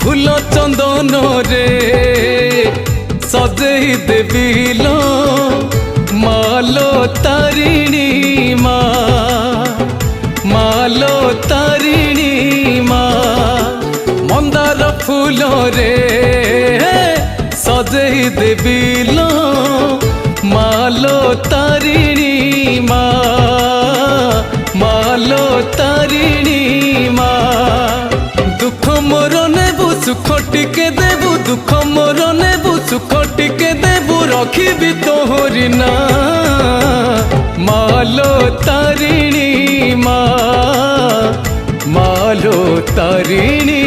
फूल चंदन रे सजई देविलो मालो तारिणी मालो तारिणी मंदार फूल रे सजई देविलो मालो तारिणी मालो तारिणी दुख मोर नेबू सुख टिके देबू दुख मोर नेबू सुख टिके देबू रखी तोहरी ना मालो तारिणी मालो तारिणी